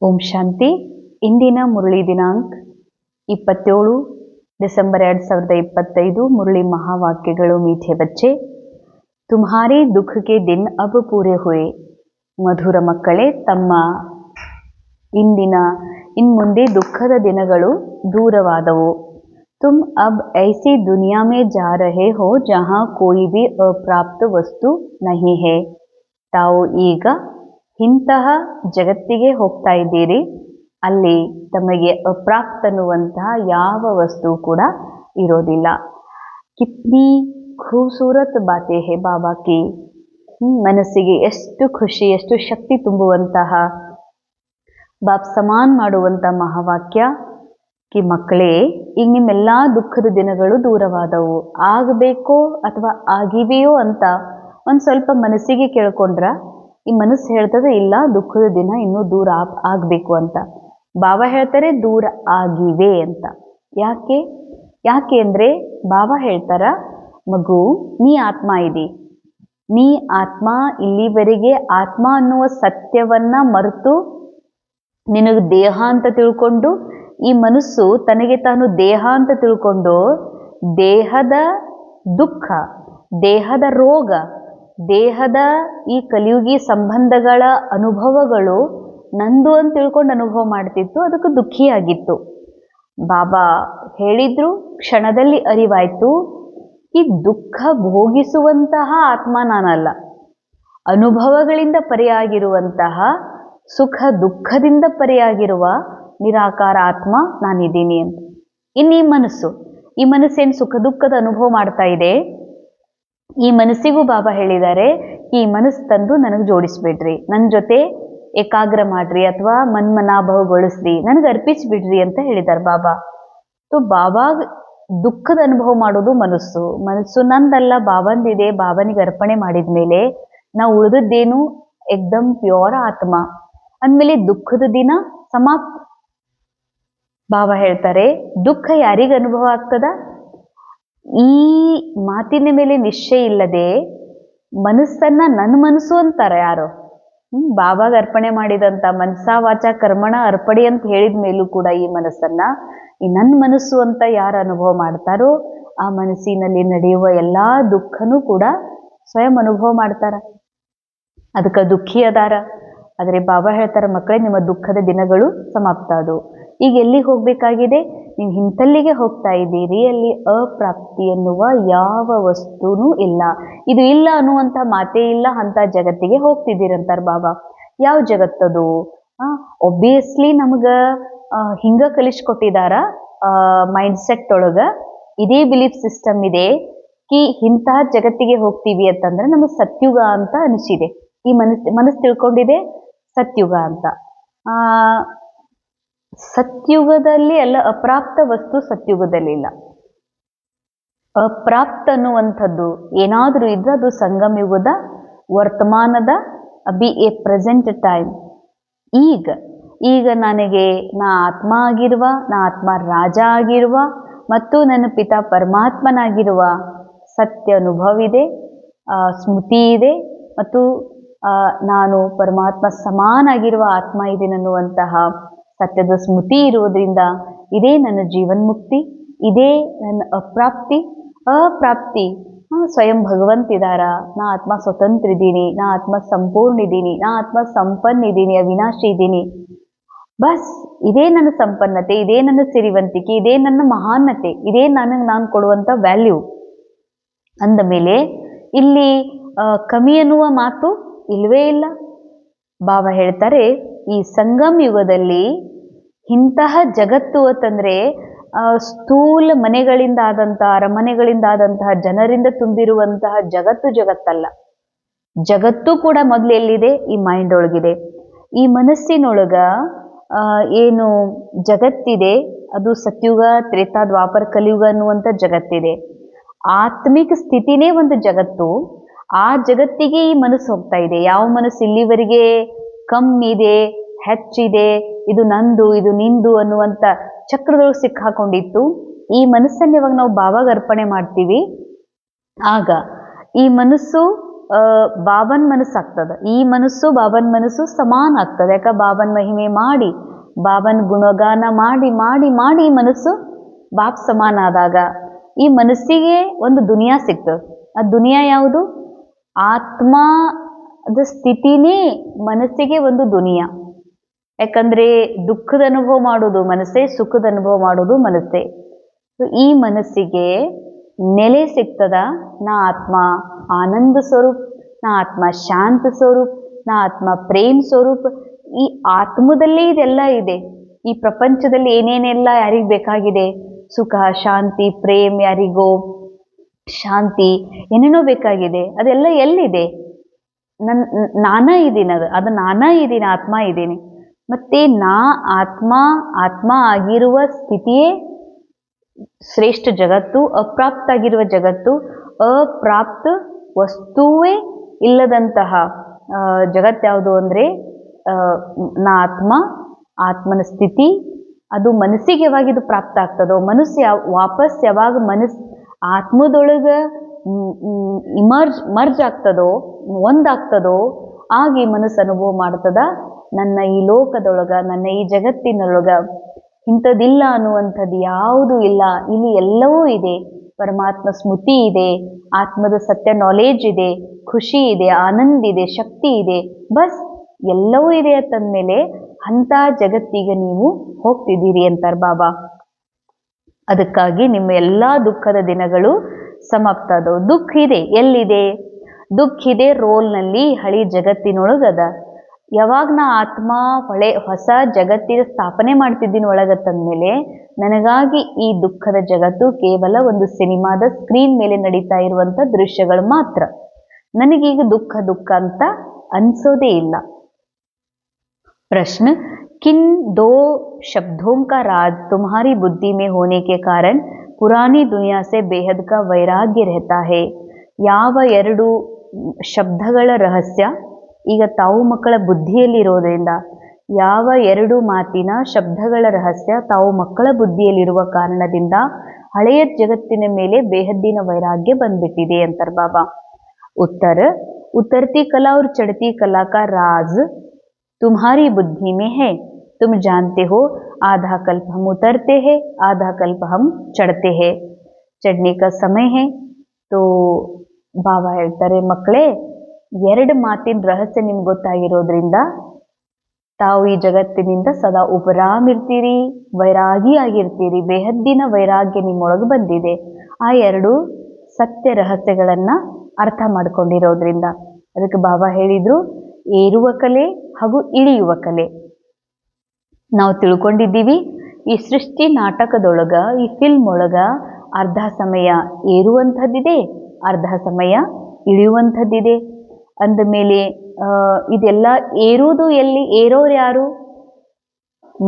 ಓಂ ಶಾಂತಿ. ಇಂದಿನ ಮುರಳಿ ದಿನಾಂಕ 27 ಡಿಸೆಂಬರ್ 2025. ಮುರಳಿ ಮಹಾವಾಕ್ಯಗಳು. ಮೀಠೆ ಬಚ್ಚೆ, ತುಮ್ಹಾರೆ ದುಃಖ ಕೆ ದಿನ್ ಅಬ್ ಪೂರೆ ಹುಯೆ. ಮಧುರ ಮಕ್ಕಳೇ, ತಮ್ಮ ಇನ್ಮುಂದೆ ದುಃಖದ ದಿನಗಳು ದೂರವಾದವು. ತುಮ್ ಅಬ್ ಐಸಿ ದುನಿಯಾ ಮೇ ಜಾ ರಹೆ ಹೋ ಜಹಾ ಕೋಯಿ ಭಿ ಅಪ್ರಾಪ್ತ ವಸ್ತು ನಹಿ ಹೇ. ತಾವು ಈಗ ಇಂತಹ ಜಗತ್ತಿಗೆ ಹೋಗ್ತಾ ಇದ್ದೀರಿ. ಅಲ್ಲಿ ತಮಗೆ ಅಪ್ರಾಪ್ತ ಅನ್ನುವಂತಹ ಯಾವ ವಸ್ತು ಕೂಡ ಇರೋದಿಲ್ಲ. ಕಿತ್ನಿ ಖೂಬ್ಸೂರತ್ ಬಾತೆ ಹೇ ಬಾಬಾ ಕಿ. ಮನಸ್ಸಿಗೆ ಎಷ್ಟು ಖುಷಿ, ಎಷ್ಟು ಶಕ್ತಿ ತುಂಬುವಂತಹ, ಬಾಬ್ ಸಮಾನ್ ಮಾಡುವಂಥ ಮಹಾವಾಕ್ಯ ಕಿ ಮಕ್ಕಳೇ, ಈಗ ನಿಮ್ಮೆಲ್ಲ ದುಃಖದ ದಿನಗಳು ದೂರವಾದವು. ಆಗಬೇಕೋ ಅಥವಾ ಆಗಿವೆಯೋ ಅಂತ ಒಂದು ಸ್ವಲ್ಪ ಮನಸ್ಸಿಗೆ ಕೇಳ್ಕೊಂಡ್ರ ಈ ಮನಸ್ಸು ಹೇಳ್ತದೆ, ಇಲ್ಲ, ದುಃಖದ ದಿನ ಇನ್ನೂ ದೂರ ಆಗಬೇಕು ಅಂತ. ಬಾಬಾ ಹೇಳ್ತಾರೆ ದೂರ ಆಗಿವೆ ಅಂತ. ಯಾಕೆ ಅಂದರೆ ಬಾಬಾ ಹೇಳ್ತಾರ, ಮಗು, ನೀ ಆತ್ಮ ಇದಿ. ನೀ ಆತ್ಮ. ಇಲ್ಲಿವರೆಗೆ ಆತ್ಮ ಅನ್ನುವ ಸತ್ಯವನ್ನ ಮರೆತು ನಿನಗೆ ದೇಹ ಅಂತ ತಿಳ್ಕೊಂಡು, ಈ ಮನಸ್ಸು ತನಗೆ ತಾನು ದೇಹ ಅಂತ ತಿಳ್ಕೊಂಡು ದೇಹದ ದುಃಖ, ದೇಹದ ರೋಗ, ದೇಹದ ಈ ಕಲಿಯುಗಿ ಸಂಬಂಧಗಳ ಅನುಭವಗಳು ನಂದು ಅಂತ ತಿಳ್ಕೊಂಡು ಅನುಭವ ಮಾಡ್ತಿತ್ತು. ಅದಕ್ಕೆ ದುಃಖಿಯಾಗಿತ್ತು. ಬಾಬಾ ಹೇಳಿದ್ರು, ಕ್ಷಣದಲ್ಲಿ ಅರಿವಾಯ್ತು, ಈ ದುಃಖ ಭೋಗಿಸುವಂತಹ ಆತ್ಮ ನಾನಲ್ಲ. ಅನುಭವಗಳಿಂದ ಪರೆಯಾಗಿರುವಂತಹ, ಸುಖ ದುಃಖದಿಂದ ಪರೆಯಾಗಿರುವ ನಿರಾಕಾರ ಆತ್ಮ ನಾನಿದ್ದೀನಿ ಅಂತ. ಇನ್ನು ಈ ಮನಸ್ಸೇನು ಸುಖ ದುಃಖದ ಅನುಭವ ಮಾಡ್ತಾ ಇದೆ, ಈ ಮನಸ್ಸಿಗೂ ಬಾಬಾ ಹೇಳಿದ್ದಾರೆ, ಈ ಮನಸ್ಸು ತಂದು ನನಗೆ ಜೋಡಿಸ್ಬಿಡ್ರಿ, ನನ್ನ ಜೊತೆ ಏಕಾಗ್ರ ಮಾಡ್ರಿ ಅಥವಾ ಮನ್ಮನಾಭವಗೊಳಿಸ್ರಿ, ನನಗೆ ಅರ್ಪಿಸ್ಬಿಡ್ರಿ ಅಂತ ಹೇಳಿದ್ದಾರೆ ಬಾಬಾ. ಬಾಬಾ ದುಃಖದ ಅನುಭವ ಮಾಡೋದು ಮನಸ್ಸು ನಂದಲ್ಲ, ಬಾಬಂದಿದೆ. ಬಾಬನಿಗೆ ಅರ್ಪಣೆ ಮಾಡಿದ ಮೇಲೆ ನಾವು ಉಳಿದದ್ದೇನು ಏಕ್ದಮ್ ಪ್ಯೂರ್ ಆತ್ಮ ಅಂದಮೇಲೆ ದುಃಖದ ದಿನ ಸಮಾಪ್ತ. ಬಾಬಾ ಹೇಳ್ತಾರೆ, ದುಃಖ ಯಾರಿಗೆ ಅನುಭವ ಆಗ್ತದ? ಈ ಮಾತಿನ ಮೇಲೆ ನಿಶ್ಚಯ ಇಲ್ಲದೆ ಮನಸ್ಸನ್ನ ನನ್ನ ಮನಸ್ಸು ಅಂತಾರೆ ಯಾರೋ. ಬಾಬಾಗ ಅರ್ಪಣೆ ಮಾಡಿದಂಥ ಮನಸ ವಾಚ ಕರ್ಮಣ ಅರ್ಪಣೆ ಅಂತ ಹೇಳಿದ ಮೇಲೂ ಕೂಡ ಈ ಮನಸ್ಸನ್ನ ಈ ನನ್ನ ಮನಸ್ಸು ಅಂತ ಯಾರು ಅನುಭವ ಮಾಡ್ತಾರೋ ಆ ಮನಸ್ಸಿನಲ್ಲಿ ನಡೆಯುವ ಎಲ್ಲಾ ದುಃಖನೂ ಕೂಡ ಸ್ವಯಂ ಅನುಭವ ಮಾಡ್ತಾರ. ಅದಕ್ಕೆ ದುಃಖಿ ಅದಾರ. ಆದರೆ ಬಾಬಾ ಹೇಳ್ತಾರೆ, ಮಕ್ಕಳೇ, ನಿಮ್ಮ ದುಃಖದ ದಿನಗಳು ಸಮಾಪ್ತ ಅದು. ಈಗ ಎಲ್ಲಿಗೆ ಹೋಗ್ಬೇಕಾಗಿದೆ? ನೀವು ಹಿಂತಲ್ಲಿಗೆ ಹೋಗ್ತಾ ಇದ್ದೀರಿ. ಅಲ್ಲಿ ಅಪ್ರಾಪ್ತಿ ಎನ್ನುವ ಯಾವ ವಸ್ತುನೂ ಇಲ್ಲ. ಇದು ಇಲ್ಲ ಅನ್ನುವಂಥ ಮಾತೇ ಇಲ್ಲ. ಅಂತ ಜಗತ್ತಿಗೆ ಹೋಗ್ತಿದ್ದೀರಂತಾರೆ ಬಾಬಾ. ಯಾವ ಜಗತ್ತದು? ಒಬ್ವಿಯಸ್ಲಿ ನಮ್ಗೆ ಹಿಂಗ ಕಲಿಸ್ಕೊಟ್ಟಿದಾರ ಮೈಂಡ್ ಸೆಟ್ ಒಳಗ. ಇದೇ ಬಿಲೀಫ್ ಸಿಸ್ಟಮ್ ಇದೆ ಕಿ ಇಂತಹ ಜಗತ್ತಿಗೆ ಹೋಗ್ತೀವಿ ಅಂತಂದ್ರೆ ನಮಗೆ ಸತ್ಯುಗ ಅಂತ ಅನಿಸಿದೆ. ಈ ಮನಸ್ಸು ತಿಳ್ಕೊಂಡಿದೆ ಸತ್ಯುಗ ಅಂತ. ಸತ್ಯುಗದಲ್ಲಿ ಎಲ್ಲ ಅಪ್ರಾಪ್ತ ವಸ್ತು ಸತ್ಯುಗದಲ್ಲಿ ಇಲ್ಲ. ಅಪ್ರಾಪ್ತ ಅನ್ನುವಂಥದ್ದು ಏನಾದರೂ ಇದ್ರೆ ಅದು ಸಂಗಮ ಯುಗದ ವರ್ತಮಾನದ ಎ ಪ್ರೆಸೆಂಟ್ ಟೈಮ್. ಈಗ ನನಗೆ ನಾ ಆತ್ಮ ಆಗಿರುವ, ನಾ ಆತ್ಮ ರಾಜ ಆಗಿರುವ ಮತ್ತು ನನ್ನ ಪಿತಾ ಪರಮಾತ್ಮನಾಗಿರುವ ಸತ್ಯ ಅನುಭವ ಇದೆ, ಸ್ಮೃತಿ ಇದೆ ಮತ್ತು ನಾನು ಪರಮಾತ್ಮ ಸಮಾನಾಗಿರುವ ಆತ್ಮ ಇದ್ದೀನಿ ಅನ್ನುವಂತಹ ಸತ್ಯದ ಸ್ಮೃತಿ ಇರುವುದರಿಂದ ಇದೇ ನನ್ನ ಜೀವನ್ಮುಕ್ತಿ, ಇದೇ ನನ್ನ ಅಪ್ರಾಪ್ತಿ ಸ್ವಯಂ ಭಗವಂತಿದಾರ. ನಾ ಆತ್ಮ ಸ್ವತಂತ್ರ ಇದ್ದೀನಿ, ನಾ ಆತ್ಮ ಸಂಪೂರ್ಣ ಇದ್ದೀನಿ, ನಾ ಆತ್ಮ ಸಂಪನ್ನ ಇದ್ದೀನಿ, ಅವಿನಾಶಿ ಇದ್ದೀನಿ. ಬಸ್ ಇದೇ ನನ್ನ ಸಂಪನ್ನತೆ, ಇದೇ ನನ್ನ ಸಿರಿವಂತಿಕೆ, ಇದೇ ನನ್ನ ಮಹಾನ್ನತೆ, ಇದೇ ನಾನು ಕೊಡುವಂಥ ವ್ಯಾಲ್ಯೂ. ಅಂದ ಮೇಲೆ ಇಲ್ಲಿ ಕಮ್ಮಿ ಅನ್ನುವ ಮಾತು ಇಲ್ವೇ ಇಲ್ಲ. ಬಾಬಾ ಹೇಳ್ತಾರೆ, ಈ ಸಂಗಮ್ ಯುಗದಲ್ಲಿ ಇಂತಹ ಜಗತ್ತು ಅಂತಂದ್ರೆ ಸ್ಥೂಲ ಮನೆಗಳಿಂದ ಆದಂತಹ, ಅರಮನೆಗಳಿಂದ ಆದಂತಹ, ಜನರಿಂದ ತುಂಬಿರುವಂತಹ ಜಗತ್ತಲ್ಲ. ಜಗತ್ತು ಕೂಡ ಮೊದಲು ಎಲ್ಲಿದೆ? ಈ ಮೈಂಡ್ ಒಳಗಿದೆ. ಈ ಮನಸ್ಸಿನೊಳಗ ಏನು ಜಗತ್ತಿದೆ ಅದು ಸತ್ಯುಗ, ತ್ರೇತಾ, ದ್ವಾಪರ, ಕಲಿಯುಗ ಅನ್ನುವಂಥ ಜಗತ್ತಿದೆ. ಆತ್ಮಿಕ ಸ್ಥಿತಿನೇ ಒಂದು ಜಗತ್ತು. ಆ ಜಗತ್ತಿಗೆ ಈ ಮನಸ್ಸು ಹೋಗ್ತಾ ಇದೆ. ಯಾವ ಮನಸ್ಸು ಇಲ್ಲಿವರೆಗೆ ಕಮ್ಮಿ ಇದೆ, ಹೆಚ್ಚಿದೆ, ಇದು ನಂದು, ಇದು ನಿಂದು ಅನ್ನುವಂಥ ಚಕ್ರದೊಳಗೆ ಸಿಕ್ಕಾಕೊಂಡಿತ್ತು, ಈ ಮನಸ್ಸನ್ನು ಇವಾಗ ನಾವು ಬಾವಾಗ ಅರ್ಪಣೆ ಮಾಡ್ತೀವಿ. ಆಗ ಈ ಮನಸ್ಸು ಬಾಬನ್ ಮನಸ್ಸಾಗ್ತದೆ. ಈ ಮನಸ್ಸು ಬಾಬನ್ ಮನಸ್ಸು ಸಮಾನ ಆಗ್ತದೆ. ಯಾಕೆ ಬಾಬನ್ ಮಹಿಮೆ ಮಾಡಿ, ಬಾಬನ್ ಗುಣಗಾನ ಮಾಡಿ ಮಾಡಿ ಮಾಡಿ ಈ ಮನಸ್ಸು ಬಾಬ್ ಸಮಾನ ಆದಾಗ ಈ ಮನಸ್ಸಿಗೆ ಒಂದು ದುನಿಯಾ ಸಿಗ್ತದೆ. ಆ ದುನಿಯಾ ಯಾವುದು? ಆತ್ಮದ ಸ್ಥಿತಿನೇ ಮನಸ್ಸಿಗೆ ಒಂದು ದುನಿಯಾ. ಯಾಕಂದ್ರೆ ದುಃಖದ ಅನುಭವ ಮಾಡೋದು ಮನಸ್ಸೇ, ಸುಖದ ಅನುಭವ ಮಾಡೋದು ಮನಸ್ಸೇ. ಈ ಮನಸ್ಸಿಗೆ ನೆಲೆ ಸಿಗ್ತದ. ನಾ ಆತ್ಮ ಆನಂದ ಸ್ವರೂಪ್, ನಾ ಆತ್ಮ ಶಾಂತ ಸ್ವರೂಪ್, ನಾ ಆತ್ಮ ಪ್ರೇಮ್ ಸ್ವರೂಪ್. ಈ ಆತ್ಮದಲ್ಲೇ ಇದೆಲ್ಲ ಇದೆ. ಈ ಪ್ರಪಂಚದಲ್ಲಿ ಏನೇನೆಲ್ಲ ಯಾರಿಗೆ ಬೇಕಾಗಿದೆ, ಸುಖ ಶಾಂತಿ ಪ್ರೇಮ್, ಯಾರಿಗೋ ಶಾಂತಿ ಏನೇನೋ ಬೇಕಾಗಿದೆ, ಅದೆಲ್ಲ ಎಲ್ಲಿದೆ? ನಾನಾ ಇದ್ದೀನಿ, ಅದು ನಾನಾ ಇದ್ದೀನಿ, ಆತ್ಮ ಇದ್ದೀನಿ. ಮತ್ತೆ ನಾ ಆತ್ಮ ಆಗಿರುವ ಸ್ಥಿತಿಯೇ ಶ್ರೇಷ್ಠ ಜಗತ್ತು. ಅಪ್ರಾಪ್ತ ಆಗಿರುವ ಜಗತ್ತು, ಅಪ್ರಾಪ್ತ ವಸ್ತುವೇ ಇಲ್ಲದಂತಹ ಜಗತ್ತು ಯಾವುದು ಅಂದರೆ ನಾ ಆತ್ಮನ ಸ್ಥಿತಿ. ಅದು ಮನಸ್ಸಿಗೆ ಯಾವಾಗ ಇದು ಪ್ರಾಪ್ತ ಆಗ್ತದೋ, ಮನಸ್ಸು ವಾಪಸ್ ಯಾವಾಗ ಆತ್ಮದೊಳಗೆ ಮರ್ಜ್ ಆಗ್ತದೋ, ಒಂದಾಗ್ತದೋ, ಆಗ ಈ ಮನಸ್ಸು ಅನುಭವ ಮಾಡ್ತದ, ನನ್ನ ಈ ಲೋಕದೊಳಗ, ನನ್ನ ಈ ಜಗತ್ತಿನೊಳಗ ಇಂಥದ್ದಿಲ್ಲ ಅನ್ನುವಂಥದ್ದು ಯಾವುದೂ ಇಲ್ಲ. ಇಲ್ಲಿ ಎಲ್ಲವೂ ಇದೆ. ಪರಮಾತ್ಮ ಸ್ಮೃತಿ ಇದೆ, ಆತ್ಮದ ಸತ್ಯ ನಾಲೆಜ್ ಇದೆ, ಖುಷಿ ಇದೆ, ಆನಂದ ಇದೆ, ಶಕ್ತಿ ಇದೆ, ಬಸ್ ಎಲ್ಲವೂ ಇದೆ ಅಂತಂದ್ಮೇಲೆ ಅಂಥ ಜಗತ್ತಿಗೆ ನೀವು ಹೋಗ್ತಿದ್ದೀರಿ ಅಂತಾರೆ ಬಾಬಾ. ಅದಕ್ಕಾಗಿ ನಿಮ್ಮ ಎಲ್ಲ ದುಃಖದ ದಿನಗಳು ಸಮಾಪ್ತ ಆದವು. ದುಃಖ ಇದೆ, ಎಲ್ಲಿದೆ? ದುಃಖ ಇದೆ ರೋಲ್ನಲ್ಲಿ, ಹಳಿ ಜಗತ್ತಿನೊಳಗದ. ಯಾವಾಗ ನಾ ಆತ್ಮ ಹೊಸ ಜಗತ್ತಿನ ಸ್ಥಾಪನೆ ಮಾಡ್ತಿದ್ದೀನಿ ಒಳಗತ್ತಂದ್ಮೇಲೆ ನನಗಾಗಿ ಈ ದುಃಖದ ಜಗತ್ತು ಕೇವಲ ಒಂದು ಸಿನಿಮಾದ ಸ್ಕ್ರೀನ್ ಮೇಲೆ ನಡೀತಾ ಇರುವಂಥ ದೃಶ್ಯಗಳು ಮಾತ್ರ. ನನಗೀಗ ದುಃಖ ಅಂತ ಅನ್ಸೋದೇ ಇಲ್ಲ. प्रश्न, किन दो शब्दों का राज तुम्हारी बुद्धि में होने के कारण पुरानी दुनिया से बेहद का वैराग्य रहता है? ಯಾವ ಎರಡು ಶಬ್ದಗಳ ರಹಸ್ಯ ಈಗ ತಾವು ಮಕ್ಕಳ ಬುದ್ಧಿಯಲ್ಲಿರೋದ್ರಿಂದ, ಯಾವ ಎರಡು ಮಾತಿನ ಶಬ್ದಗಳ ರಹಸ್ಯ ತಾವು ಮಕ್ಕಳ ಬುದ್ಧಿಯಲ್ಲಿರುವ ಕಾರಣದಿಂದ ಹಳೆಯ ಜಗತ್ತಿನ ಮೇಲೆ ಬೇಹದ್ದಿನ ವೈರಾಗ್ಯ ಬಂದ್ಬಿಟ್ಟಿದೆ ಅಂತಾರೆ ಬಾಬಾ. ಉತ್ತರ, ಉತರ್ತಿ ಕಲಾ और चढ़ती कला का राज तुम्हारी बुद्धि में है. तुम जानते हो आधा कल्प हम उतरते हैं, आधा कल्प हम चढ़ते हैं. चढ़ने का समय है. तो ಬಾಬಾ ಹೇಳ್ತಾರೆ, ಮಕ್ಕಳೇ, ಎರಡು ಮಾತಿನ ರಹಸ್ಯ ನಿಮ್ಗೆ ಗೊತ್ತಾಗಿರೋದ್ರಿಂದ ತಾವು ಈ ಜಗತ್ತಿನಿಂದ ಸದಾ ಉಪರಾಮಿರ್ತೀರಿ, ವೈರಾಗಿ ಆಗಿರ್ತೀರಿ. ಬೇಹದ್ದಿನ ವೈರಾಗ್ಯ ನಿಮ್ಮೊಳಗೆ ಬಂದಿದೆ. ಆ ಎರಡು ಸತ್ಯ ರಹಸ್ಯಗಳನ್ನು ಅರ್ಥ ಮಾಡ್ಕೊಂಡಿರೋದ್ರಿಂದ. ಅದಕ್ಕೆ ಬಾಬಾ ಹೇಳಿದ್ರು, ಏರುವ ಕಲೆ ಹಾಗೂ ಇಳಿಯುವ ಕಲೆ. ನಾವು ತಿಳ್ಕೊಂಡಿದ್ದೀವಿ ಈ ಸೃಷ್ಟಿ ನಾಟಕದೊಳಗ, ಈ ಫಿಲ್ಮ್ ಒಳಗ ಅರ್ಧ ಸಮಯ ಏರುವಂಥದ್ದಿದೆ, ಅರ್ಧ ಸಮಯ ಇಳಿಯುವಂಥದ್ದಿದೆ. ಅಂದಮೇಲೆ ಇದೆಲ್ಲ ಏರುವುದು ಎಲ್ಲಿ? ಏರೋರು ಯಾರು?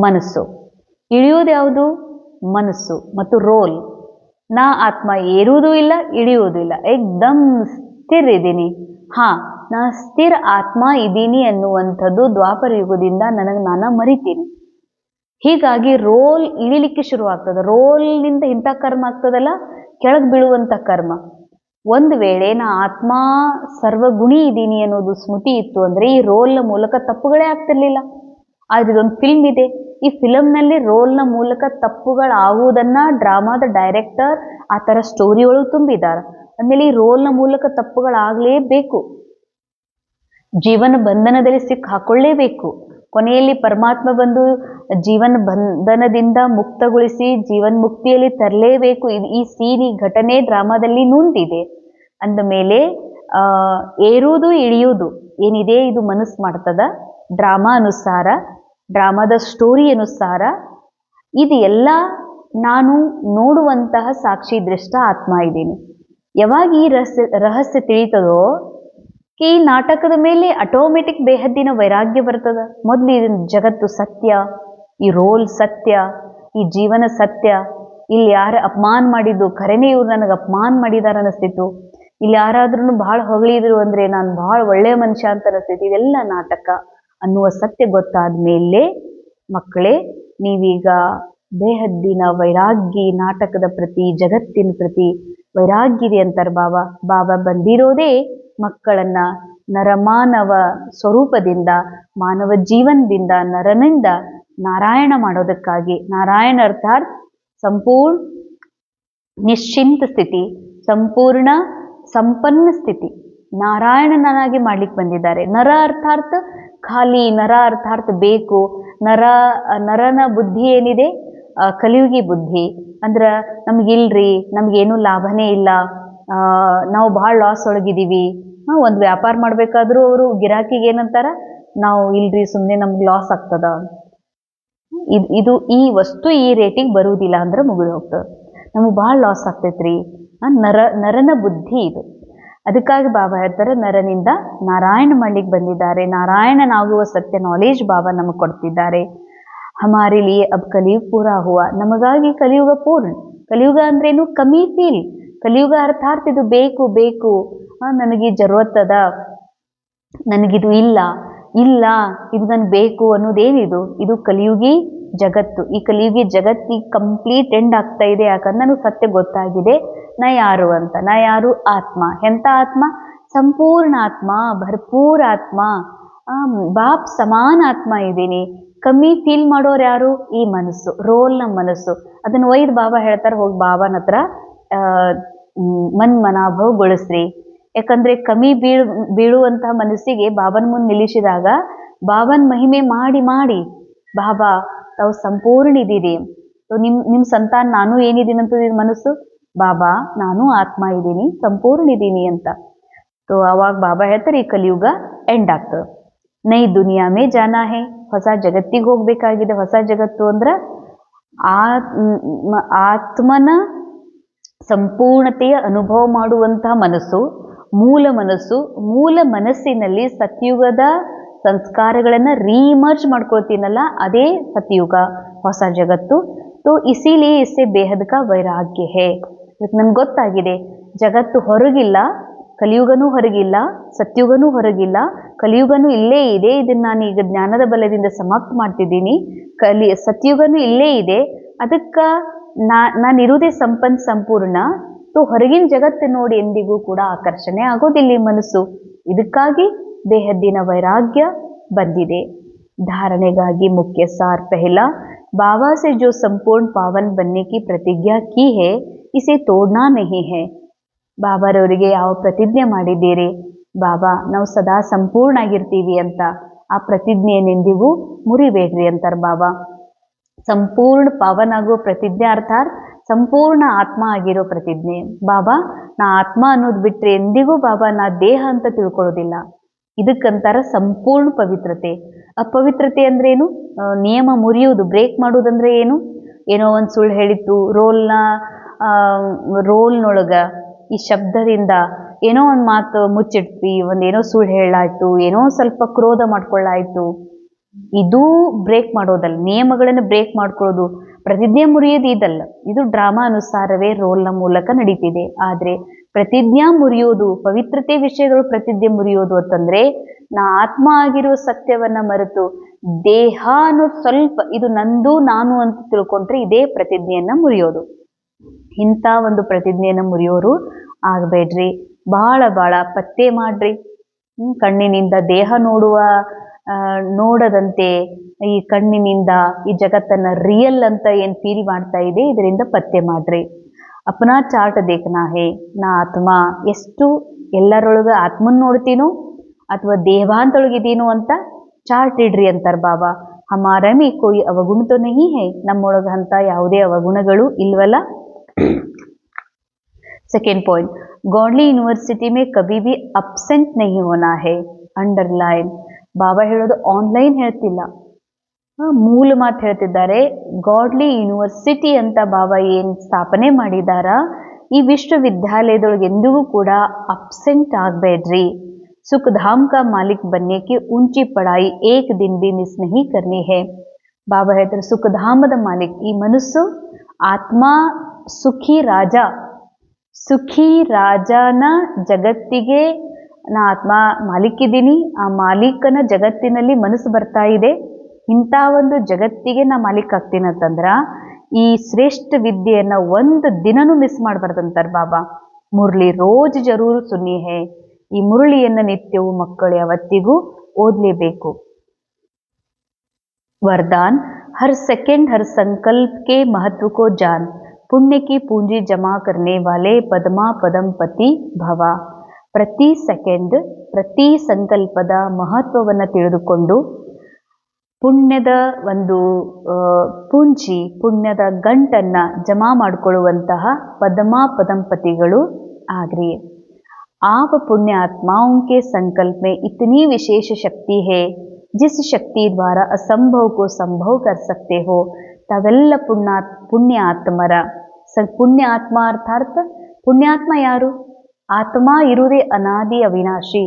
ಮನಸ್ಸು. ಇಳಿಯೋದು ಯಾವುದು? ಮನಸ್ಸು ಮತ್ತು ರೋಲ್. ನಾ ಆತ್ಮ ಏರುವುದೂ ಇಲ್ಲ, ಇಳಿಯುವುದೂ ಇಲ್ಲ, ಏಕ್ದಮ್ ಸ್ಥಿರ ಇದ್ದೀನಿ. ನಾ ಸ್ಥಿರ ಆತ್ಮ ಇದ್ದೀನಿ ಅನ್ನುವಂಥದ್ದು ದ್ವಾಪರ ಯುಗದಿಂದ ನಾನು ಮರಿತೀನಿ. ಹೀಗಾಗಿ ರೋಲ್ ಇಳಿಲಿಕ್ಕೆ ಶುರುವಾಗ್ತದೆ. ರೋಲ್ನಿಂದ ಇಂಥ ಕರ್ಮ ಆಗ್ತದಲ್ಲ, ಕೆಳಗೆ ಬೀಳುವಂಥ ಕರ್ಮ. ಒಂದು ವೇಳೆ ನಾ ಆತ್ಮ ಸರ್ವಗುಣಿ ಇದ್ದೀನಿ ಅನ್ನೋದು ಸ್ಮೃತಿ ಇತ್ತು ಅಂದರೆ ಈ ರೋಲ್ನ ಮೂಲಕ ತಪ್ಪುಗಳೇ ಆಗ್ತಿರ್ಲಿಲ್ಲ. ಆದರೆ ಇದೊಂದು ಫಿಲ್ಮ್ ಇದೆ. ಈ ಫಿಲಮ್ನಲ್ಲಿ ರೋಲ್ನ ಮೂಲಕ ತಪ್ಪುಗಳಾಗುವುದನ್ನು ಡ್ರಾಮಾದ ಡೈರೆಕ್ಟರ್ ಆ ಥರ ಸ್ಟೋರಿ ಒಳಗೆ ತುಂಬಿದ್ದಾರೆ. ಆಮೇಲೆ ಈ ರೋಲ್ನ ಮೂಲಕ ತಪ್ಪುಗಳಾಗಲೇಬೇಕು. ಜೀವನ ಬಂಧನದಲ್ಲಿ ಸಿಕ್ಕಿ ಹಾಕೊಳ್ಳೇಬೇಕು. ಕೊನೆಯಲ್ಲಿ ಪರಮಾತ್ಮ ಬಂದು ಜೀವನ ಬಂಧನದಿಂದ ಮುಕ್ತಗೊಳಿಸಿ ಜೀವನ್ ಮುಕ್ತಿಯಲ್ಲಿ ತರಲೇಬೇಕು. ಈ ಸೀನ್, ಈ ಘಟನೆ ಡ್ರಾಮಾದಲ್ಲಿ ನೂಂದಿದೆ. ಅಂದ ಮೇಲೆ ಏರುವುದು ಇಳಿಯುವುದು ಏನಿದೆ ಇದು ಮನಸ್ಸು ಮಾಡ್ತದ. ಡ್ರಾಮಾ ಅನುಸಾರ, ಡ್ರಾಮಾದ ಸ್ಟೋರಿ ಅನುಸಾರ ಇದು ಎಲ್ಲ ನಾನು ನೋಡುವಂತಹ ಸಾಕ್ಷಿ ದೃಷ್ಟ ಆತ್ಮ ಇದ್ದೀನಿ. ಯಾವಾಗ ಈ ರಹಸ್ಯ ತಿಳಿತದೋ ಈ ನಾಟಕದ ಮೇಲೆ ಆಟೋಮೆಟಿಕ್ ಬೇಹದ್ದಿನ ವೈರಾಗ್ಯ ಬರ್ತದ. ಮೊದಲು ಈ ಜಗತ್ತು ಸತ್ಯ, ಈ ರೋಲ್ ಸತ್ಯ, ಈ ಜೀವನ ಸತ್ಯ. ಇಲ್ಲಿ ಯಾರು ಅಪಮಾನ ಮಾಡಿದ್ದು ಖರೇನೆ ಇವ್ರು ನನಗೆ ಅಪಮಾನ ಮಾಡಿದಾರ ಅನಿಸ್ತಿತ್ತು. ಇಲ್ಲಿ ಯಾರಾದ್ರೂ ಭಾಳ ಹೊಗಳಿದ್ರು ಅಂದರೆ ನಾನು ಭಾಳ ಒಳ್ಳೆಯ ಮನುಷ್ಯ ಅಂತ ಅನಿಸ್ತಿತ್ತು. ಇದೆಲ್ಲ ನಾಟಕ ಅನ್ನುವ ಸತ್ಯ ಗೊತ್ತಾದ ಮೇಲೆ ಮಕ್ಕಳೇ, ನೀವೀಗ ಬೇಹದ್ದಿನ ವೈರಾಗ್ಯ, ನಾಟಕದ ಪ್ರತಿ, ಜಗತ್ತಿನ ಪ್ರತಿ ವೈರಾಗ್ಯ ಇದೆ ಅಂತಾರೆ ಬಾಬಾ. ಬಾಬಾ ಬಂದಿರೋದೇ ಮಕ್ಕಳನ್ನ ನರಮಾನವ ಸ್ವರೂಪದಿಂದ, ಮಾನವ ಜೀವನದಿಂದ, ನರನಿಂದ ನಾರಾಯಣ ಮಾಡೋದಕ್ಕಾಗಿ, ನಾರಾಯಣ ಅರ್ಥಾತ್ ಸಂಪೂರ್ಣ ನಿಶ್ಚಿಂತ ಸ್ಥಿತಿ, ಸಂಪೂರ್ಣ ಸಂಪನ್ನ ಸ್ಥಿತಿ, ನಾರಾಯಣನಾಗಿ ಮಾಡ್ಲಿಕ್ಕೆ ಬಂದಿದ್ದಾರೆ. ನರ ಅರ್ಥಾರ್ಥ ಖಾಲಿ, ನರ ಅರ್ಥಾರ್ಥ ಬೇಕು. ನರನ ಬುದ್ಧಿ ಏನಿದೆ, ಕಲಿಯುಗಿ ಬುದ್ಧಿ. ಅಂದ್ರೆ ನಮಗಿಲ್ರಿ, ನಮಗೇನು ಲಾಭನೇ ಇಲ್ಲ, ನಾವು ಭಾಳ ಲಾಸ್ ಒಳಗಿದ್ದೀವಿ. ಒಂದು ವ್ಯಾಪಾರ ಮಾಡಬೇಕಾದ್ರೂ ಅವರು ಗಿರಾಕಿಗೆ ಏನಂತಾರ, ನಾವು ಇಲ್ರಿ ಸುಮ್ಮನೆ ನಮ್ಗೆ ಲಾಸ್ ಆಗ್ತದ, ಇದು ಈ ವಸ್ತು ಈ ರೇಟಿಗೆ ಬರುವುದಿಲ್ಲ ಅಂದ್ರೆ ಮುಗಿದು ಹೋಗ್ತದೆ, ನಮಗೆ ಭಾಳ ಲಾಸ್ ಆಗ್ತೈತ್ರಿ. ನರನ ಬುದ್ಧಿ ಇದು. ಅದಕ್ಕಾಗಿ ಬಾಬಾ ಹೇಳ್ತಾರೆ, ನರನಿಂದ ನಾರಾಯಣ ಮಾಡ್ಲಿಕ್ಕೆ ಬಂದಿದ್ದಾರೆ. ನಾರಾಯಣನಾಗುವ ಸತ್ಯ ನಾಲೆಜ್ ಬಾಬಾ ನಮಗೆ ಕೊಡ್ತಿದ್ದಾರೆ. ಹಮಾರೆ ಲಿಯೆ ಅಬ್ ಕಲಿಯುಗ ಪೂರಾ ಹುವಾ, ನಮಗಾಗಿ ಕಲಿಯುಗ ಪೂರ್ಣ. ಕಲಿಯುಗ ಅಂದ್ರೇನು, ಕಮ್ಮಿ ಫೀಲ್. ಕಲಿಯುಗ ಅರ್ಥಾರ್ಥ ಇದು ಬೇಕು ಬೇಕು, ನನಗೆ ಜರುರತ್ತದ, ನನಗಿದು ಇಲ್ಲ ಇದು ನನಗೆ ಬೇಕು ಅನ್ನೋದೇನಿದು, ಇದು ಕಲಿಯುಗಿ ಜಗತ್ತು. ಈ ಕಲಿಯುಗಿ ಜಗತ್ತಿಗೆ ಕಂಪ್ಲೀಟ್ ಎಂಡ್ ಆಗ್ತಾ ಇದೆ. ಯಾಕಂದ್ರೆ ನನಗೆ ಸತ್ಯ ಗೊತ್ತಾಗಿದೆ, ನಾ ಯಾರು ಅಂತ. ನಾ ಯಾರು? ಆತ್ಮ. ಎಂಥ ಆತ್ಮ? ಸಂಪೂರ್ಣ ಆತ್ಮ, ಭರ್ಪೂರ ಆತ್ಮ, ಬಾಪ್ ಸಮಾನ ಆತ್ಮ ಇದ್ದೀನಿ. ಕಮ್ಮಿ ಫೀಲ್ ಮಾಡೋರು ಯಾರು? ಈ ಮನಸ್ಸು, ರೋಲ್ನ ಮನಸ್ಸು. ಅದನ್ನು ಒಯ್ದು ಬಾಬಾ ಹೇಳ್ತಾರೆ, ಹೋಗಿ ಬಾಬಾನ ಹತ್ರ ಮನಾಭವಗೊಳಿಸ್ರಿ. ಯಾಕಂದ್ರೆ ಕಮ್ಮಿ ಬೀಳುವಂತಹ ಮನಸ್ಸಿಗೆ ಬಾಬನ ಮುಂದೆ ನಿಲ್ಲಿಸಿದಾಗ ಬಾಬನ ಮಹಿಮೆ ಮಾಡಿ ಮಾಡಿ, ಬಾಬಾ ತಾವು ಸಂಪೂರ್ಣ ಇದ್ದೀರಿ, ನಿಮ್ಮ ಸಂತಾನ ನಾನು ಏನಿದ್ದೀನಿ ಅಂತ ಮನಸ್ಸು, ಬಾಬಾ ನಾನು ಆತ್ಮ ಇದ್ದೀನಿ, ಸಂಪೂರ್ಣ ಇದ್ದೀನಿ ಅಂತ. ಅವಾಗ ಬಾಬಾ ಹೇಳ್ತಾರೆ, ಈ ಕಲಿಯುಗ ಎಂಡ್ ಆಗ್ತದೆ. ನೈ ದುನಿಯಾ ಮೇ ಜಾನಾ ಹೇ, ಹೊಸ ಜಗತ್ತಿಗೆ ಹೋಗ್ಬೇಕಾಗಿದೆ. ಹೊಸ ಜಗತ್ತು ಅಂದ್ರೆ ಆತ್ಮನ ಸಂಪೂರ್ಣತೆಯ ಅನುಭವ ಮಾಡುವಂತಹ ಮನಸ್ಸು, ಮೂಲ ಮನಸ್ಸಿನಲ್ಲಿ ಸತ್ಯುಗದ ಸಂಸ್ಕಾರಗಳನ್ನು ರೀಮರ್ಜ್ ಮಾಡ್ಕೊಳ್ತೀನಲ್ಲ, ಅದೇ ಸತ್ಯುಗ, ಹೊಸ ಜಗತ್ತು. ಇಸಿಲಿಯೇ ಇಸ್ಸೆ ಬೇಹದ್ ಕಾ ವೈರಾಗ್ಯ ಹೇ. ನನ್ಗೆ ಗೊತ್ತಾಗಿದೆ, ಜಗತ್ತು ಹೊರಗಿಲ್ಲ, ಕಲಿಯುಗನೂ ಹೊರಗಿಲ್ಲ, ಸತ್ಯುಗನೂ ಹೊರಗಿಲ್ಲ, ಕಲಿಯುಗನೂ ಇಲ್ಲೇ ಇದೆ. ಇದನ್ನು ನಾನು ಈಗ ಜ್ಞಾನದ ಬಲದಿಂದ ಸಮಾಪ್ತ ಮಾಡ್ತಿದ್ದೀನಿ. ಸತ್ಯುಗನೂ ಇಲ್ಲೇ ಇದೆ. ಅದಕ್ಕೆ ನಾನಿರುವುದೇ ಸಂಪೂರ್ಣ. ಹೊರಗಿನ ಜಗತ್ತು ನೋಡಿ ಎಂದಿಗೂ ಕೂಡ ಆಕರ್ಷಣೆ ಆಗೋದಿಲ್ಲ ಈ ಮನಸ್ಸು. ಇದಕ್ಕಾಗಿ ಬೇಹದ್ದಿನ ವೈರಾಗ್ಯ ಬಂದಿದೆ. धारणेಗಾಗಿ मुख्य सार पहला, बाबा से जो संपूर्ण पावन बनने की प्रतिज्ञा की है इसे तोड़ना नहीं है. ಬಾಬಾರವರಿಗೆ ಯಾವ ಪ್ರತಿಜ್ಞೆ ಮಾಡಿದ್ದೀರಿ? ಬಾಬಾ ನಾವು ಸದಾ ಸಂಪೂರ್ಣ ಆಗಿರ್ತೀವಿ ಅಂತ, ಆ ಪ್ರತಿಜ್ಞೆಯನ್ನೆಂದಿಗೂ ಮುರಿಬೇಡ್ರಿ ಅಂತಾರೆ ಬಾಬಾ. ಸಂಪೂರ್ಣ ಪಾವನ ಆಗೋ ಪ್ರತಿಜ್ಞೆ ಅರ್ಥಾತ್ ಸಂಪೂರ್ಣ ಆತ್ಮ ಆಗಿರೋ ಪ್ರತಿಜ್ಞೆ. ಬಾಬಾ ನಾ ಆತ್ಮ ಅನ್ನೋದು ಬಿಟ್ಟರೆ ಎಂದಿಗೂ ಬಾಬಾ ನಾ ದೇಹ ಅಂತ ತಿಳ್ಕೊಳ್ಳೋದಿಲ್ಲ. ಇದಕ್ಕಂತಾರ ಸಂಪೂರ್ಣ ಪವಿತ್ರತೆ. ಅಪವಿತ್ರತೆ ಅಂದ್ರೆ ಏನು? ನಿಯಮ ಮುರಿಯುವುದು, ಬ್ರೇಕ್ ಮಾಡುವುದಂದ್ರೆ ಏನು? ಏನೋ ಒಂದು ಸುಳ್ಳು ಹೇಳಿತ್ತು, ರೋಲ್ನೊಳಗ ಈ ಶಬ್ದದಿಂದ ಏನೋ ಒಂದು ಮಾತು ಮುಚ್ಚಿಟ್ವಿ, ಒಂದೇನೋ ಸುಳ್ಳು ಹೇಳಾಯ್ತು, ಏನೋ ಸ್ವಲ್ಪ ಕ್ರೋಧ ಮಾಡ್ಕೊಳ್ಳಾಯ್ತು, ಇದು ಬ್ರೇಕ್ ಮಾಡೋದಲ್ಲ. ನಿಯಮಗಳನ್ನು ಬ್ರೇಕ್ ಮಾಡ್ಕೊಳ್ಳೋದು, ಪ್ರತಿಜ್ಞೆ ಮುರಿಯೋದು ಇದಲ್ಲ. ಇದು ಡ್ರಾಮಾ ಅನುಸಾರವೇ ರೋಲ್ನ ಮೂಲಕ ನಡೀತಿದೆ. ಆದರೆ ಪ್ರತಿಜ್ಞಾ ಮುರಿಯೋದು, ಪವಿತ್ರತೆ ವಿಷಯಗಳು ಪ್ರತಿಜ್ಞೆ ಮುರಿಯೋದು ಅಂತಂದ್ರೆ ನಾ ಆತ್ಮ ಆಗಿರೋ ಸತ್ಯವನ್ನ ಮರೆತು ದೇಹ ಅನ್ನೋದು ಸ್ವಲ್ಪ ಇದು ನಂದು ನಾನು ಅಂತ ತಿಳ್ಕೊಂಡ್ರೆ ಇದೇ ಪ್ರತಿಜ್ಞೆಯನ್ನ ಮುರಿಯೋದು. ಇಂಥ ಒಂದು ಪ್ರತಿಜ್ಞೆಯನ್ನು ಮುರಿಯೋರು ಆಗಬೇಡ್ರಿ. ಭಾಳ ಪತ್ತೆ ಮಾಡ್ರಿ. ಕಣ್ಣಿನಿಂದ ದೇಹ ನೋಡದಂತೆ, ಈ ಕಣ್ಣಿನಿಂದ ಈ ಜಗತ್ತನ್ನ ರಿಯಲ್ ಅಂತ ಏನು ಫೀಲ್ ಮಾಡ್ತಾ ಇದೆ, ಇದರಿಂದ ಪತ್ತೆ ಮಾಡ್ರಿ. ಅಪನಾ ಚಾರ್ಟ್ ದೇಖನಾ ಹೇ, ನಾ ಆತ್ಮ ಎಷ್ಟು ಎಲ್ಲರೊಳಗೆ ಆತ್ಮನ್ ನೋಡ್ತೀನೋ ಅಥವಾ ದೇಹಾಂತೊಳಗಿದ್ದೀನೋ ಅಂತ ಚಾರ್ಟ್ ಇಡ್ರಿ ಅಂತಾರೆ ಬಾಬಾ. ಹಮಾರ ಮೇ ಕೋಯಿ ಅವಗುಣ ತೋ ನಹೀ ಹೇ, ನಮ್ಮೊಳಗೆ ಅಂತ ಯಾವುದೇ ಅವಗುಣಗಳು ಇಲ್ವಲ್ಲ. सेकेंड पॉइंट, गॉडली यूनिवर्सिटी में कभी भी अब्सेंट नहीं होना है. अंडरलाइन. ಬಾಬಾ ಹೇಳೋದು ಆನ್ಲೈನ್ ಹೇಳ್ತಿಲ್ಲ, ಮೂಲ ಮಾತು ಹೇಳ್ತಿದ್ದಾರೆ. ಗಾಡ್ಲಿ ಯೂನಿವರ್ಸಿಟಿ ಅಂತ ಬಾಬಾ ಏನು ಸ್ಥಾಪನೆ ಮಾಡಿದಾರ, ಈ ವಿಶ್ವವಿದ್ಯಾಲಯದೊಳಗೆ ಎಂದಿಗೂ ಕೂಡ ಅಬ್ಸೆಂಟ್ ಆಗಬೇಡ್ರಿ. ಸುಖಧಾಮ್ ಕಾ ಮಾಲಿಕ್ ಬನ್ನೆ ಕಿ ऊंची पढ़ाई एक दिन भी मिस नहीं करनी है. ಬಾಬಾ ಹೇಳ್ತಾರೆ ಸುಖಧಾಮದ ಮಾಲಿಕ್, ಈ ಮನಸ್ಸು ಆತ್ಮ ಸುಖಿ ರಾಜನ ಜಗತ್ತಿಗೆ ನಾ ಆತ್ಮ ಮಾಲೀಕಿದ್ದೀನಿ. ಆ ಮಾಲೀಕನ ಜಗತ್ತಿನಲ್ಲಿ ಮನಸ್ಸು ಬರ್ತಾ ಇದೆ. ಇಂಥ ಒಂದು ಜಗತ್ತಿಗೆ ನಾ ಮಾಲೀಕ್ ಆಗ್ತೀನಿ ಅಂತಂದ್ರ ಈ ಶ್ರೇಷ್ಠ ವಿದ್ಯೆಯನ್ನ ಒಂದು ದಿನನೂ ಮಿಸ್ ಮಾಡಬಾರ್ದಂತಾರೆ ಬಾಬಾ. ಮುರಳಿ ರೋಜ್ ಜರೂರ್ ಸುನ್ನಿ ಹೇ, ಈ ಮುರಳಿಯನ್ನು ನಿತ್ಯವೂ ಮಕ್ಕಳು ಯಾವತ್ತಿಗೂ ಓದಲೇಬೇಕು. वरदान, हर सेकंड हर संकल्प के महत्व को जान, पुण्य की पूंजी जमा करने वाले पद्मा पदंपति ಭವ. ಪ್ರತಿ ಸೆಕೆಂಡ್ ಪ್ರತಿ ಸಂಕಲ್ಪದ ಮಹತ್ವವನ್ನು ತಿಳಿದುಕೊಂಡು ಪುಣ್ಯದ ಒಂದು ಪುಣ್ಯದ ಗಂಟನ್ನ ಜಮಾ ಮಾಡಿಕೊಳ್ಳುವಂತಹ ಪದ್ಮಾ ಪದಂಪತಿಗಳು ಆಗ್ರಿ. आप पुण्य आत्माओं के संकल्प में इतनी विशेष शक्ति है जिस शक्ति द्वारा असंभव को संभव कर सकते हो. ತಾವೆಲ್ಲ ಪುಣ್ಯಾತ್ಮರ ಪುಣ್ಯಾತ್ಮ ಅರ್ಥಾತ್ ಪುಣ್ಯಾತ್ಮ ಯಾರು? ಆತ್ಮ ಇರುವುದೇ ಅನಾದಿ ಅವಿನಾಶಿ,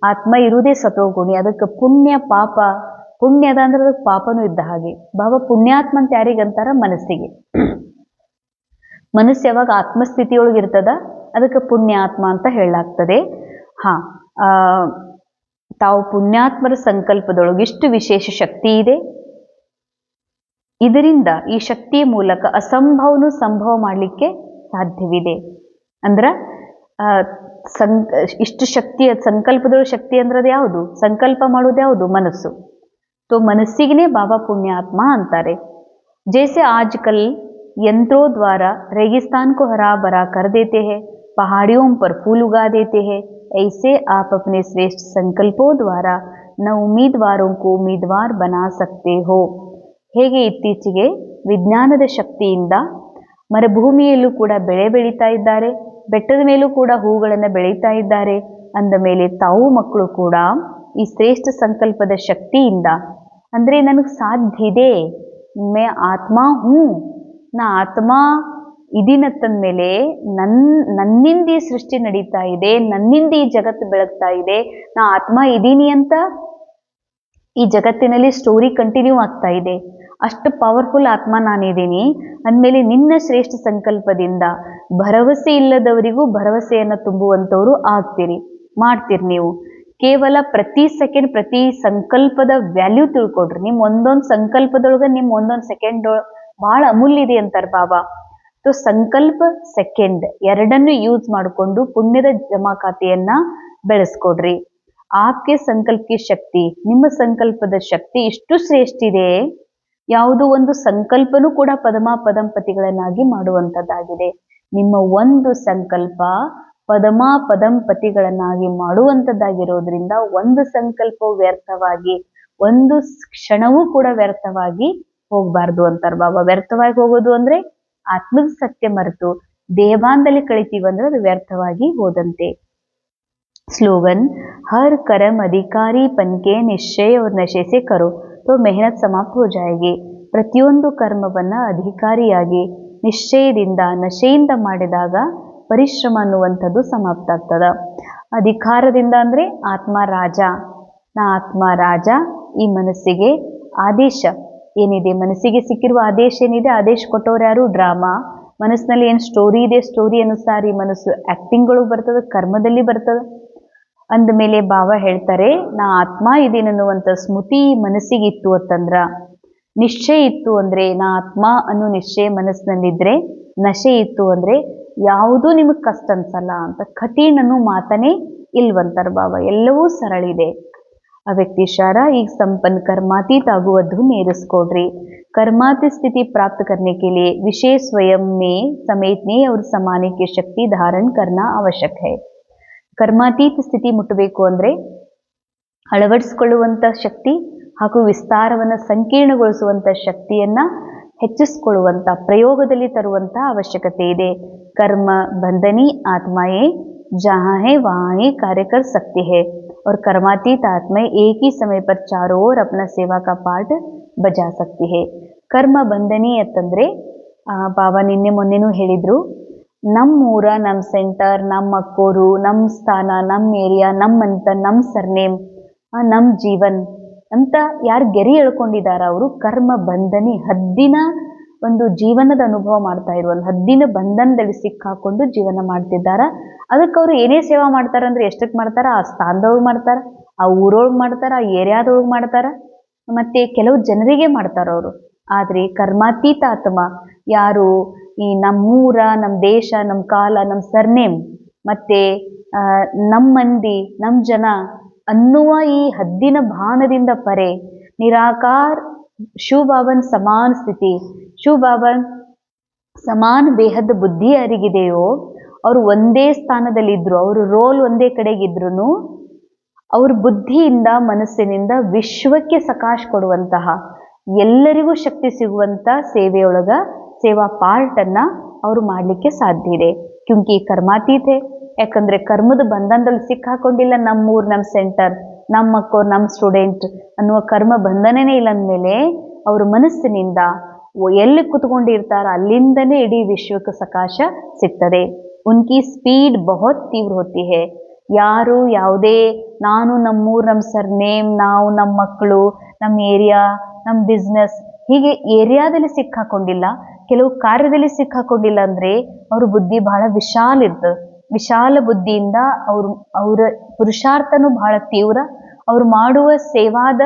ಆತ್ಮ ಇರುವುದೇ ಸತೋಗುಣಿ. ಅದಕ್ಕೆ ಪುಣ್ಯ ಪಾಪ, ಪುಣ್ಯದ ಅಂದ್ರೆ ಅದಕ್ಕೆ ಪಾಪನೂ ಇದ್ದ ಹಾಗೆ. ಬಾಬಾ ಪುಣ್ಯಾತ್ಮ ಅಂತ ಯಾರಿಗಂತಾರ? ಮನಸ್ಸಿಗೆ. ಮನಸ್ಸು ಯಾವಾಗ ಆತ್ಮಸ್ಥಿತಿಯೊಳಗಿರ್ತದ ಅದಕ್ಕೆ ಪುಣ್ಯಾತ್ಮ ಅಂತ ಹೇಳಲಾಗ್ತದೆ. ತಾವು ಪುಣ್ಯಾತ್ಮರ ಸಂಕಲ್ಪದೊಳಗೆ ಇಷ್ಟು ವಿಶೇಷ ಶಕ್ತಿ ಇದೆ. ಇದರಿಂದ ಈ ಶಕ್ತಿಯ ಮೂಲಕ ಅಸಂಭವನು ಸಂಭವ ಮಾಡಲಿಕ್ಕೆ ಸಾಧ್ಯವಿದೆ. ಅಂದ್ರ ಇಷ್ಟು ಶಕ್ತಿಯ ಸಂಕಲ್ಪದೊಳಗೆ ಶಕ್ತಿ ಅಂದ್ರದು ಯಾವುದು? ಸಂಕಲ್ಪ ಮಾಡೋದು ಯಾವುದು? ಮನಸ್ಸು. तो ಮನಸ್ಸಿಗೆ ಬಾಬಾ पुण्यात्मा ಅಂತಾರೆ. जैसे आजकल यंत्रों द्वारा रेगिस्तान को हरा भरा कर देते हैं, पहाड़ियों पर फूल उगा देते हैं, ऐसे आप अपने श्रेष्ठ संकल्पों द्वारा न उम्मीदवारों को उम्मीदवार बना सकते हो. ಹೇಗೆ ಇತ್ತೀಚೆಗೆ ವಿಜ್ಞಾನದ ಶಕ್ತಿಯಿಂದ ಮರುಭೂಮಿಯಲ್ಲೂ ಕೂಡ ಬೆಳೆ ಬೆಳೀತಾ ಇದ್ದಾರೆ, ಬೆಟ್ಟದ ಮೇಲೂ ಕೂಡ ಹೂಗಳನ್ನು ಬೆಳೀತಾ ಇದ್ದಾರೆ. ಅಂದ ಮೇಲೆ ತಾವು ಮಕ್ಕಳು ಕೂಡ ಈ ಶ್ರೇಷ್ಠ ಸಂಕಲ್ಪದ ಶಕ್ತಿಯಿಂದ, ಅಂದರೆ ನನಗೆ ಸಾಧ್ಯ ಇದೆ, ಮೇ ಆತ್ಮ ಹೂ, ನಾ ಆತ್ಮ ಇದೀನತ್ತಂದ ಮೇಲೆ ನನ್ನಿಂದ ಈ ಸೃಷ್ಟಿ ನಡೀತಾ ಇದೆ, ನನ್ನಿಂದ ಈ ಜಗತ್ತು ಬೆಳಗ್ತಾ ಇದೆ, ನಾ ಆತ್ಮ ಇದೀನಿ ಅಂತ ಈ ಜಗತ್ತಿನಲ್ಲಿ ಸ್ಟೋರಿ ಕಂಟಿನ್ಯೂ ಆಗ್ತಾ ಇದೆ. ಅಷ್ಟು ಪವರ್ಫುಲ್ ಆತ್ಮ ನಾನಿದ್ದೀನಿ ಅಂದಮೇಲೆ ನಿನ್ನ ಶ್ರೇಷ್ಠ ಸಂಕಲ್ಪದಿಂದ ಭರವಸೆ ಇಲ್ಲದವರಿಗೂ ಭರವಸೆಯನ್ನು ತುಂಬುವಂಥವ್ರು ಆಗ್ತೀರಿ, ಮಾಡ್ತೀರಿ. ನೀವು ಕೇವಲ ಪ್ರತಿ ಸೆಕೆಂಡ್ ಪ್ರತಿ ಸಂಕಲ್ಪದ ವ್ಯಾಲ್ಯೂ ತಿಳ್ಕೊಡ್ರಿ. ನಿಮ್ಮ ಒಂದೊಂದು ಸಂಕಲ್ಪದೊಳಗೆ ನಿಮ್ಮ ಒಂದೊಂದು ಸೆಕೆಂಡ್ ಬಹಳ ಅಮೂಲ್ಯ ಇದೆ ಅಂತಾರೆ ಬಾಬಾ. ಸೊ ಸಂಕಲ್ಪ ಸೆಕೆಂಡ್ ಎರಡನ್ನು ಯೂಸ್ ಮಾಡಿಕೊಂಡು ಪುಣ್ಯದ ಜಮಾ ಖಾತೆಯನ್ನ ಬೆಳೆಸ್ಕೊಡ್ರಿ. ಆಪ್ಕೆ ಸಂಕಲ್ಪಕ್ಕೆ ಶಕ್ತಿ, ನಿಮ್ಮ ಸಂಕಲ್ಪದ ಶಕ್ತಿ ಇಷ್ಟು ಶ್ರೇಷ್ಠ ಇದೆ, ಯಾವುದೋ ಒಂದು ಸಂಕಲ್ಪನೂ ಕೂಡ ಪದಮಾ ಪದಂಪತಿಗಳನ್ನಾಗಿ ಮಾಡುವಂಥದ್ದಾಗಿದೆ. ನಿಮ್ಮ ಒಂದು ಸಂಕಲ್ಪ ಪದಮಾ ಪದಂಪತಿಗಳನ್ನಾಗಿ ಮಾಡುವಂಥದ್ದಾಗಿರೋದ್ರಿಂದ ಒಂದು ಸಂಕಲ್ಪ ವ್ಯರ್ಥವಾಗಿ, ಒಂದು ಕ್ಷಣವೂ ಕೂಡ ವ್ಯರ್ಥವಾಗಿ ಹೋಗಬಾರ್ದು ಅಂತಾರೆ ಬಾಬಾ. ವ್ಯರ್ಥವಾಗಿ ಹೋಗೋದು ಅಂದ್ರೆ ಆತ್ಮದ ಸತ್ಯ ಮರೆತು ದೇವಾಂದಲ್ಲಿ ಕಳಿತೀವಂದ್ರೆ ಅದು ವ್ಯರ್ಥವಾಗಿ ಹೋದಂತೆ. स्लोगन, हर कर्म अधिकारी पन के निश्चय और नशे से करो तो मेहनत समाप्त हो जाएगी. ಪ್ರತಿಯೊಂದು ಕರ್ಮವನ್ನ ಅಧಿಕಾರಿಯಾಗಿ ನಿಶ್ಚಯದಿಂದ ನಶೆಯಿಂದ ಮಾಡಿದಾಗ ಪರಿಶ್ರಮ ಅನ್ನುವಂಥದ್ದು ಸಮಾಪ್ತ ಆಗ್ತದ. ಅಧಿಕಾರದಿಂದ ಅಂದ್ರೆ ಆತ್ಮ ರಾಜ, ನಾ ಆತ್ಮ ರಾಜ. ಈ ಮನಸ್ಸಿಗೆ ಆದೇಶ ಏನಿದೆ, ಮನಸ್ಸಿಗೆ ಸಿಕ್ಕಿರುವ ಆದೇಶ ಏನಿದೆ, ಆದೇಶ ಕೊಟ್ಟವ್ರು ಯಾರು? ಡ್ರಾಮಾ. ಮನಸ್ಸಿನಲ್ಲಿ ಏನು ಸ್ಟೋರಿ ಇದೆ, ಸ್ಟೋರಿ ಅನುಸಾರ ಈ ಮನಸ್ಸು ಆಕ್ಟಿಂಗ್ಗಳು ಬರ್ತದೆ, ಕರ್ಮದಲ್ಲಿ ಬರ್ತದೆ. ಅಂದಮೇಲೆ ಬಾಬಾ ಹೇಳ್ತಾರೆ, ನಾ ಆತ್ಮ ಇದೀನನ್ನುವಂಥ ಸ್ಮೃತಿ ಮನಸ್ಸಿಗೆ ಇತ್ತು ಅಂತಂದ್ರ, ನಿಶ್ಚಯ ಇತ್ತು ಅಂದ್ರೆ, ನಾ ಆತ್ಮ ಅನ್ನೋ ನಿಶ್ಚಯ ಮನಸ್ಸಿನಲ್ಲಿದ್ರೆ, ನಶೆ ಇತ್ತು ಅಂದ್ರೆ ಯಾವುದೂ ನಿಮಗೆ ಕಷ್ಟ ಅನ್ಸಲ್ಲ ಅಂತ. ಕಠಿಣ ಅನ್ನೋ ಮಾತನೇ ಇಲ್ವಂತಾರ ಬಾಬಾ, ಎಲ್ಲವೂ ಸರಳ ಇದೆ. ಅವ್ಯಕ್ತಿ ಇಶಾರ, ಈಗ ಸಂಪನ್ನ कर्मातीत ಆಗುವ ಧುನ್ ಏರಿಸ್ಕೊಡ್ರಿ. कर्मातीत स्थिति प्राप्त करने के लिए विशेष स्वयं में समेटने और समाने की शक्ति धारण करना आवश्यक है. कर्मातीत ಸ್ಥಿತಿ ಮುಟ್ಟಬೇಕು ಅಂದ್ರೆ ಅಳವಡಿಸಿಕೊಳ್ಳುವಂಥ ಶಕ್ತಿ ಹಾಗೂ ವಿಸ್ತಾರವನ್ನು ಸಂಕೀರ್ಣಗೊಳಿಸುವಂಥ ಶಕ್ತಿಯನ್ನ ಹೆಚ್ಚಿಸಿಕೊಳ್ಳುವಂಥ ಪ್ರಯೋಗದಲ್ಲಿ ತರುವಂಥ ಅವಶ್ಯಕತೆ ಇದೆ. कर्म बंधनी आत्माएं जहाँ है वहाँ ही कार्य कर सकती है और कर्मातीत आत्माएं एक ही समय पर चारों ओर अपना सेवा का पाठ बजा सकती है. कर्म ಬಂಧನಿ ಅಂತಂದ್ರೆ ಬಾಬಾ ನಿನ್ನೆ ಮೊನ್ನೆನೂ ಹೇಳಿದ್ರು, ನಮ್ಮ ಊರ, ನಮ್ಮ ಸೆಂಟರ್, ನಮ್ಮ ಅಕ್ಕೋರು, ನಮ್ಮ ಸ್ಥಾನ, ನಮ್ಮ ಏರಿಯಾ, ನಮ್ಮಂತ, ನಮ್ಮ ಸರ್ನೇಮ್, ನಮ್ಮ ಜೀವನ್ ಅಂತ ಯಾರು ಗೆರೆ ಎಳ್ಕೊಂಡಿದಾರ ಅವರು ಕರ್ಮ ಬಂಧನಿ, ಹದ್ದಿನ ಒಂದು ಜೀವನದ ಅನುಭವ ಮಾಡ್ತಾ ಇರುವ ಹದ್ದಿನ ಬಂಧನದಲ್ಲಿ ಸಿಕ್ಕಾಕೊಂಡು ಜೀವನ ಮಾಡ್ತಿದ್ದಾರ. ಅದಕ್ಕೆ ಅವರು ಏನೇ ಸೇವಾ ಮಾಡ್ತಾರ ಅಂದ್ರೆ ಎಷ್ಟಕ್ಕೆ ಮಾಡ್ತಾರ? ಆ ಸ್ಥಾನದೊಳಗೆ ಮಾಡ್ತಾರ, ಆ ಊರೊಳಗೆ ಮಾಡ್ತಾರ, ಆ ಏರಿಯಾದೊಳಗೆ ಮಾಡ್ತಾರ, ಮತ್ತೆ ಕೆಲವು ಜನರಿಗೆ ಮಾಡ್ತಾರ ಅವರು. ಆದ್ರೆ ಕರ್ಮಾತೀತ ಆತ್ಮ ಯಾರು ಈ ನಮ್ಮೂರ, ನಮ್ಮ ದೇಶ, ನಮ್ಮ ಕಾಲ, ನಮ್ಮ ಸರ್ನೇಮ್ ಮತ್ತೆ ನಮ್ಮ ಮಂದಿ, ನಮ್ಮ ಜನ ಅನ್ನುವ ಈ ಹದ್ದಿನ ಬಾಣದಿಂದ ಪರೆ ನಿರಾಕಾರ ಶಿವಬಾಬನ್ ಸಮಾನ ಸ್ಥಿತಿ, ಶಿವಬಾಬನ್ ಸಮಾನ ಬೇಹದ ಬುದ್ಧಿ ಯಾರಿಗಿದೆಯೋ ಅವರು ಒಂದೇ ಸ್ಥಾನದಲ್ಲಿದ್ರು, ಅವರು ರೋಲ್ ಒಂದೇ ಕಡೆಗಿದ್ರು, ಅವ್ರ ಬುದ್ಧಿಯಿಂದ ಮನಸ್ಸಿನಿಂದ ವಿಶ್ವಕ್ಕೆ ಸಕಾಶ ಕೊಡುವಂತಹ, ಎಲ್ಲರಿಗೂ ಶಕ್ತಿ ಸಿಗುವಂತ ಸೇವೆಯೊಳಗ ಸೇವಾ ಪಾರ್ಟನ್ನ ಅವರು ಮಾಡಲಿಕ್ಕೆ ಸಾಧ್ಯ ಇದೆ. ಕ್ಯೂಂಕಿ ಕರ್ಮಾತೀತೆ, ಯಾಕಂದ್ರೆ ಕರ್ಮದ ಬಂಧನದಲ್ಲಿ ಸಿಕ್ಕಾಕೊಂಡಿಲ್ಲ. ನಮ್ಮೂರ್, ನಮ್ಮ ಸೆಂಟರ್, ನಮ್ಮ ಮಕ್ಕಳು, ನಮ್ಮ ಸ್ಟೂಡೆಂಟ್ ಅನ್ನುವ ಕರ್ಮ ಬಂಧನನೇ ಇಲ್ಲ ಅಂದಮೇಲೆ ಅವ್ರ ಮನಸ್ಸಿನಿಂದ ಎಲ್ಲಿ ಕುತ್ಕೊಂಡಿರ್ತಾರ ಅಲ್ಲಿಂದನೇ ಇಡೀ ವಿಶ್ವಕ್ಕೆ ಸಕಾಶ ಸಿಗ್ತದೆ. ಉನ್ಕಿ ಸ್ಪೀಡ್ ಬಹುತ್ ತೀವ್ರ ಹೋತಿ ಹೇ. ಯಾರು ಯಾವುದೇ ನಾನು, ನಮ್ಮೂರು, ನಮ್ಮ ಸರ್ನೇಮ್, ನಾವು, ನಮ್ಮ ಮಕ್ಕಳು, ನಮ್ಮ ಏರಿಯಾ, ನಮ್ಮ ಬಿಸ್ನೆಸ್, ಹೀಗೆ ಏರಿಯಾದಲ್ಲಿ ಸಿಕ್ಕಾಕೊಂಡಿಲ್ಲ, ಕೆಲವು ಕಾರ್ಯದಲ್ಲಿ ಸಿಕ್ಕಾಕೊಂಡಿಲ್ಲ ಅಂದ್ರೆ ಅವ್ರ ಬುದ್ಧಿ ಬಹಳ ವಿಶಾಲ ಇರ್ತದೆ. ವಿಶಾಲ ಬುದ್ಧಿಯಿಂದ ಅವರ ಪುರುಷಾರ್ಥನೂ ಬಹಳ ತೀವ್ರ, ಅವ್ರು ಮಾಡುವ ಸೇವಾದ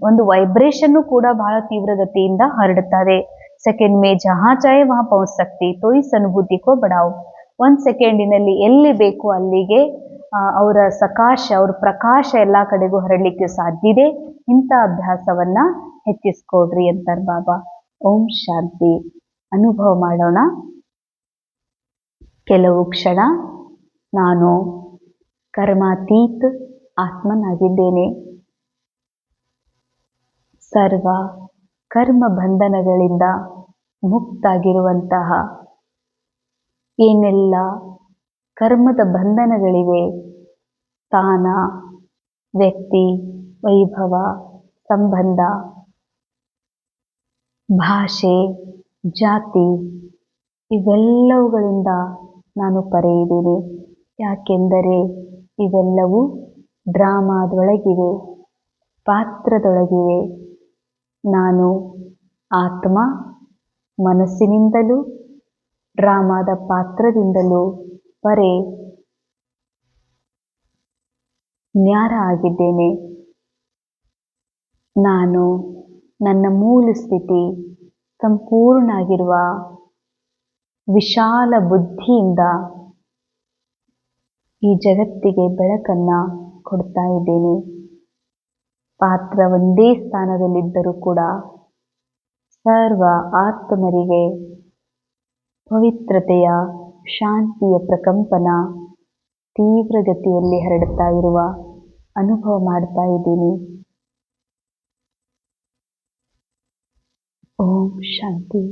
ಒಂದು ವೈಬ್ರೇಷನ್ನು ಕೂಡ ಬಹಳ ತೀವ್ರಗತಿಯಿಂದ ಹರಡುತ್ತದೆ. ಸೆಕೆಂಡ್ ಮೇ ಜಹಾ ಚಾಹೆ ವಹಾ ಪಹುಂಚ ಸಕ್ತಿ, ತೋ ಇಸ್ ಅನುಭೂತಿ ಕೋ ಬಡಾವ್. 1 ಸೆಕೆಂಡಿನಲ್ಲಿ ಎಲ್ಲಿ ಬೇಕು ಅಲ್ಲಿಗೆ ಅವರ ಸಕಾಶ, ಅವ್ರ ಪ್ರಕಾಶ ಎಲ್ಲ ಕಡೆಗೂ ಹರಡಲಿಕ್ಕೆ ಸಾಧ್ಯ ಇದೆ. ಇಂಥ ಅಭ್ಯಾಸವನ್ನ ಹೆಚ್ಚಿಸ್ಕೊಡ್ರಿ ಅಂತಾರೆ ಬಾಬಾ. ಓಂ ಶಾಂತಿ. ಅನುಭವ ಮಾಡೋಣ. ಕೆಲವು ಕ್ಷಣ ನಾನು ಕರ್ಮಾತೀತ ಆತ್ಮನಾಗಿದ್ದೇನೆ. ಸರ್ವ ಕರ್ಮ ಬಂಧನಗಳಿಂದ ಮುಕ್ತಾಗಿರುವಂತಹ, ಏನೆಲ್ಲ ಕರ್ಮದ ಬಂಧನಗಳಿವೆ, ಸ್ಥಾನ, ವ್ಯಕ್ತಿ, ವೈಭವ, ಸಂಬಂಧ, ಭಾಷೆ, ಜಾತಿ, ಇವೆಲ್ಲವುಗಳಿಂದ ನಾನು ಪರೆ ಇದ್ದೀನಿ. ಯಾಕೆಂದರೆ ಇವೆಲ್ಲವೂ ಡ್ರಾಮಾದೊಳಗಿವೆ, ಪಾತ್ರದೊಳಗಿವೆ. ನಾನು ಆತ್ಮ ಮನಸ್ಸಿನಿಂದಲೂ ಡ್ರಾಮಾದ ಪಾತ್ರದಿಂದಲೂ ಪರೆ ನ್ಯಾರ ಆಗಿದ್ದೇನೆ. ನಾನು ನನ್ನ ಮೂಲ ಸ್ಥಿತಿ ಸಂಪೂರ್ಣ ಆಗಿರುವ ವಿಶಾಲ ಬುದ್ಧಿಯಿಂದ ಈ ಜಗತ್ತಿಗೆ ಬೆಳಕನ್ನ ಕೊಡ್ತಾ ಇದ್ದೇನೆ. ಪಾತ್ರ ಒಂದೇ ಸ್ಥಾನದಲ್ಲಿದ್ದರೂ ಕೂಡ ಸರ್ವ ಆತ್ಮರಿಗೆ ಪವಿತ್ರತೆಯ, ಶಾಂತಿಯ ಪ್ರಕಂಪನ ತೀವ್ರಗತಿಯಲ್ಲಿ ಹರಡುತ್ತಾ ಇರುವ ಅನುಭವ ಮಾಡ್ತಾ ಇದ್ದೀನಿ. ಓಂ ಶಾಂತಿ.